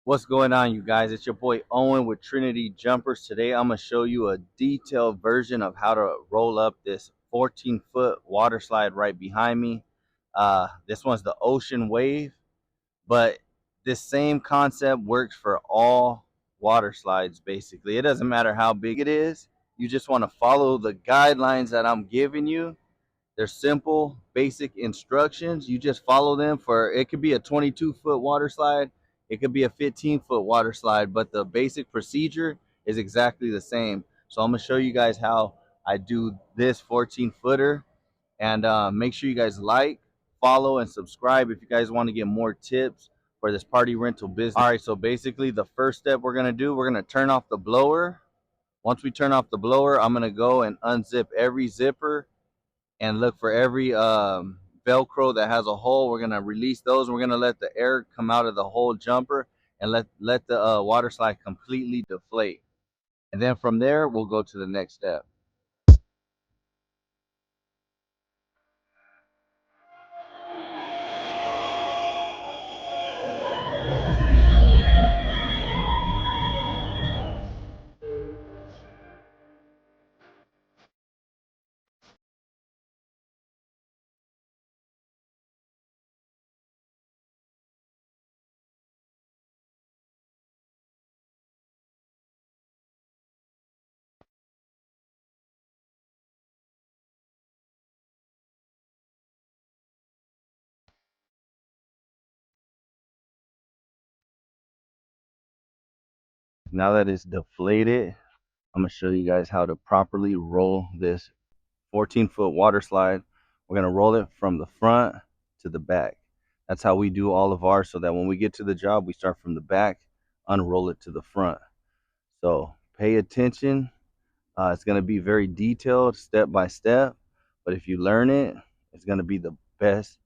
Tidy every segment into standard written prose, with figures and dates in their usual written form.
What's going on, you guys? It's your boy Owen with Trinity Jumpers. Today I'm going to show you a detailed version of how to roll up this 14-foot water slide right behind me. This one's the Ocean Wave, but this same concept works for all water slides basically. It doesn't matter how big it is. You just want to follow the guidelines that I'm giving you. They're simple, basic instructions. You just follow them. For it could be a 22-foot water slide, it could be a 15-foot water slide, but the basic procedure is exactly the same. So I'm gonna show you guys how I do this 14-footer, and make sure you guys like, follow, and subscribe if you guys want to get more tips for this party rental business. All right, so basically the first step we're gonna do, we're gonna turn off the blower. Once we turn off the blower, I'm gonna go and unzip every zipper and look for every Velcro that has a hole. We're gonna release those, and we're gonna let the air come out of the whole jumper and let the water slide completely deflate. And then from there, we'll go to the next step. Now that it's deflated, I'm gonna show you guys how to properly roll this 14-foot water slide. We're gonna roll it from the front to the back. That's how we do all of ours, so that when we get to the job, we start from the back, unroll it to the front. So pay attention. It's going to be very detailed, step by step, but if you learn it, it's going to be the best.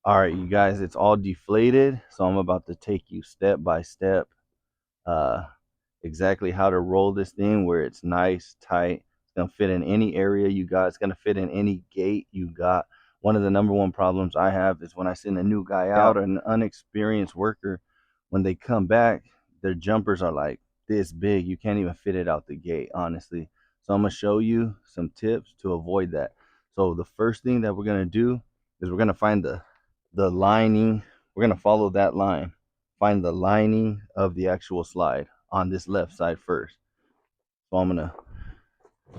All right, you guys, it's all deflated, so I'm about to take you step by step, uh, exactly how to roll this thing where it's nice, tight. It's going to fit in any area you got. It's going to fit in any gate you got. One of the number one problems I have is when I send a new guy out, an unexperienced worker, when they come back, their jumpers are like this big. You can't even fit it out the gate, honestly. So I'm going to show you some tips to avoid that. So the first thing that we're going to do is we're going to find the lining. We're going to follow that line. Find the lining of the actual slide on this left side first. So I'm gonna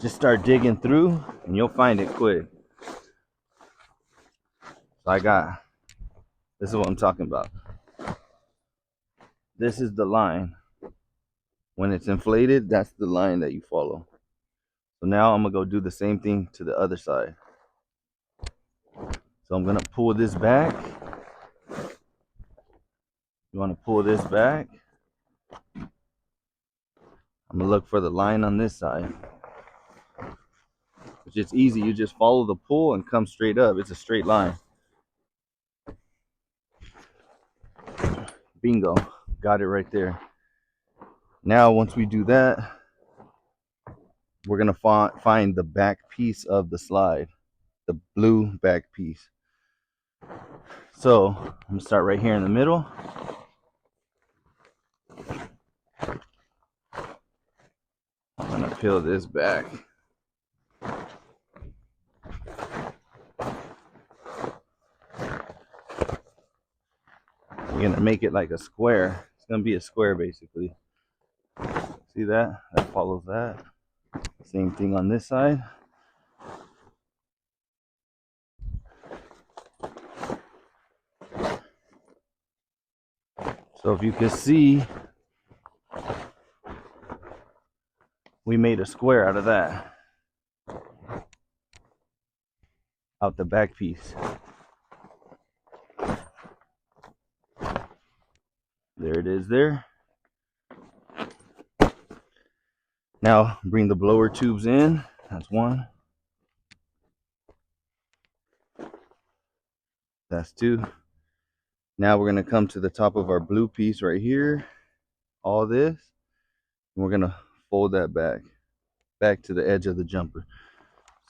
just start digging through, and you'll find it quick. So this is what I'm talking about. This is the line. When it's inflated, that's the line that you follow. So now I'm gonna go do the same thing to the other side. So I'm gonna pull this back. You wanna pull this back. I'm gonna look for the line on this side. It's just easy. You just follow the pull and come straight up. It's a straight line. Bingo. Got it right there. Now, once we do that, we're going to find the back piece of the slide, the blue back piece. So I'm going to start right here in the middle. I'm going to peel this back. We're going to make it like a square. It's going to be a square basically. See that? That follows that. Same thing on this side. So if you can see, we made a square out of that. Out the back piece. There it is there. Now bring the blower tubes in. That's one. That's two. Now we're going to come to the top of our blue piece right here. All this. And we're going to fold that back to the edge of the jumper.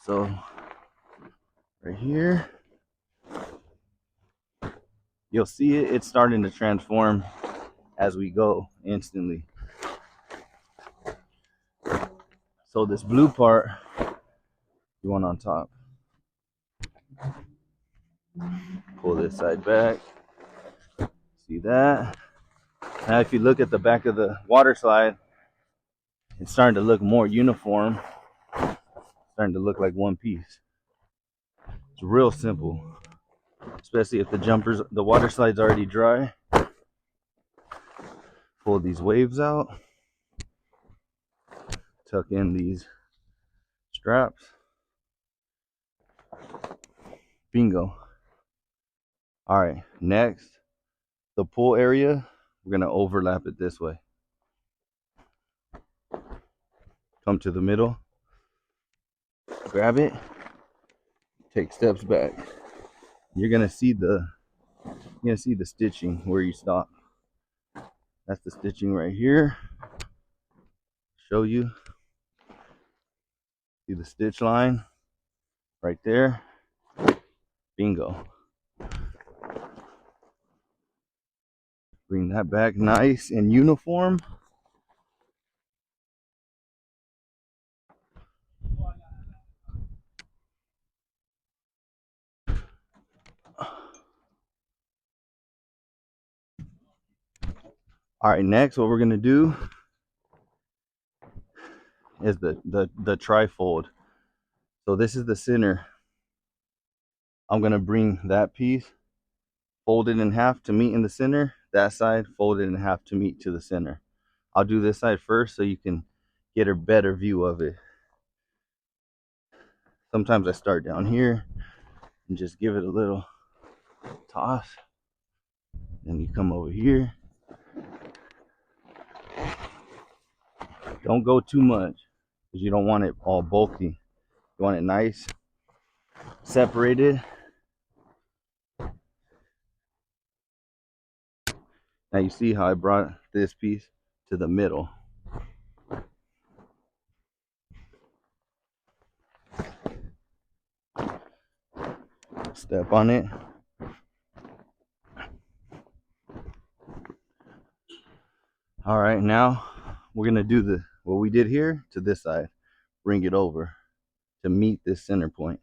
So right here, you'll see it's starting to transform. as we go instantly. So this blue part, you want on top. Pull this side back. See that? Now if you look at the back of the water slide, it's starting to look more uniform. It's starting to look like one piece. It's real simple, especially if the water slide's already dry. Pull these waves out. Tuck in these straps. Bingo. All right, next, the pull area, we're gonna overlap it this way. Come to the middle, grab it, take steps back. You're gonna see the stitching where you stop. That's the stitching right here. Show you. See the stitch line right there. Bingo. Bring that back nice and uniform. All right, next what we're gonna do is the trifold. So this is the center. I'm gonna bring that piece, fold it in half to meet in the center. That side, fold it in half to meet to the center. I'll do this side first so you can get a better view of it. Sometimes I start down here and just give it a little toss. Then you come over here. Don't go too much because you don't want it all bulky. You want it nice, separated. Now you see how I brought this piece to the middle. Step on it. All right, now we're gonna do what we did here to this side. Bring it over to meet this center point.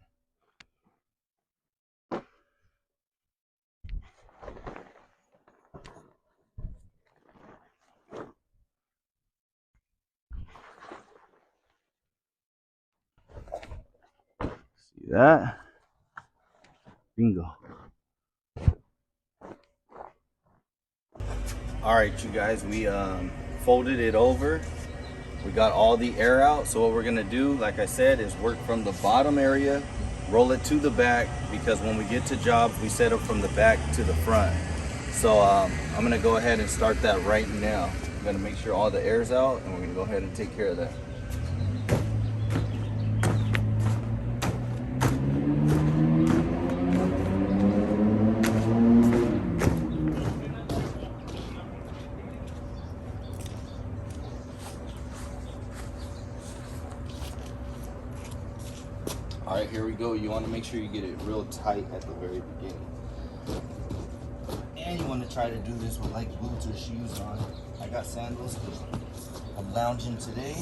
See that? Bingo. All right, you guys, we folded it over. We got all the air out. So what we're gonna do, like I said, is work from the bottom area, roll it to the back, because when we get to jobs, we set it from the back to the front. So I'm gonna go ahead and start that right now. I'm gonna make sure all the air's out, and we're gonna go ahead and take care of that. All right, here we go. You want to make sure you get it real tight at the very beginning. And you want to try to do this with like boots or shoes on. I got sandals because I'm lounging today.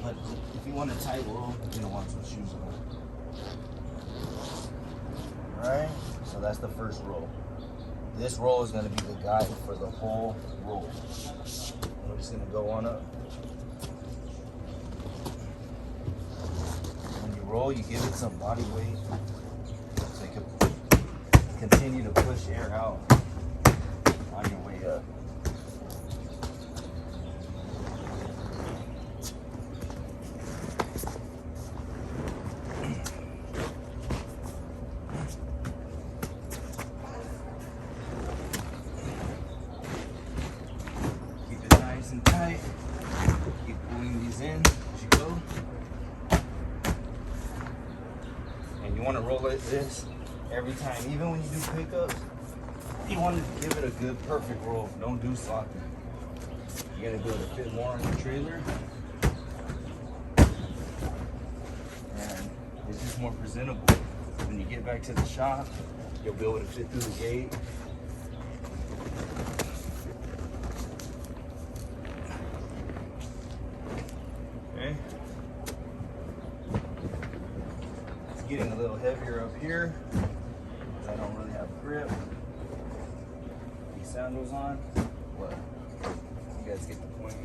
But if you want a tight roll, you're going to want some shoes on. Alright, so that's the first roll. This roll is going to be the guide for the whole roll. We're just going to go on up. Roll, you give it some body weight so you can continue to push air out on your way up. Keep it nice and tight. Keep pulling these in as you go. You want to roll it this every time, even when you do pickups. You want to give it a good, perfect roll. Don't do sloppy. You're gonna be able to fit more on your trailer, and it's just more presentable. When you get back to the shop, you'll be able to fit through the gate getting a little heavier up here because I don't really have grip. These sandals on. What? You guys get the point.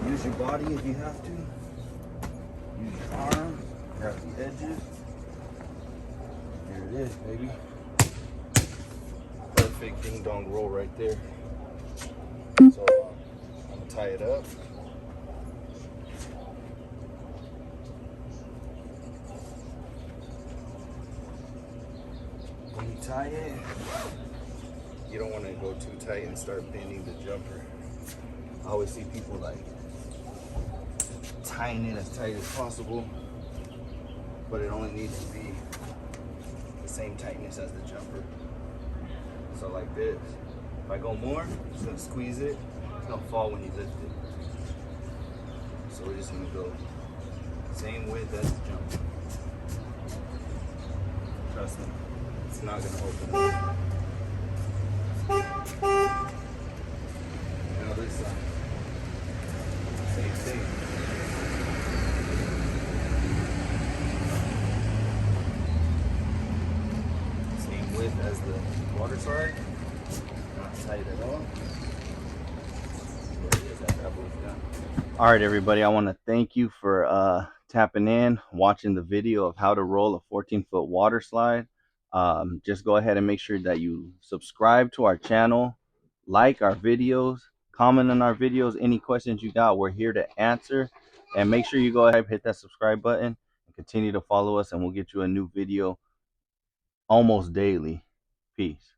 Use your body if you have to. Use your arm. Grab the edges. There it is, baby. Perfect ding dong roll right there. So I'm gonna tie it up. When you tie it, you don't want to go too tight and start bending the jumper. I always see people like tying it as tight as possible, but it only needs to be the same tightness as the jumper. So like this, if I go more, I'm just gonna squeeze it. It's gonna fall when you lift it. So we're just gonna go same width as the jumper. Trust me, it's not gonna open up. Now this side, same thing. Same width as the water slide. Not tight at all. There it is, that bad boy's done. All right, everybody, I want to thank you for tapping in, watching the video of how to roll a 14-foot water slide. Just go ahead and make sure that you subscribe to our channel, like our videos, comment on our videos. Any questions you got, we're here to answer. And make sure you go ahead and hit that subscribe button and continue to follow us, and we'll get you a new video almost daily. Peace.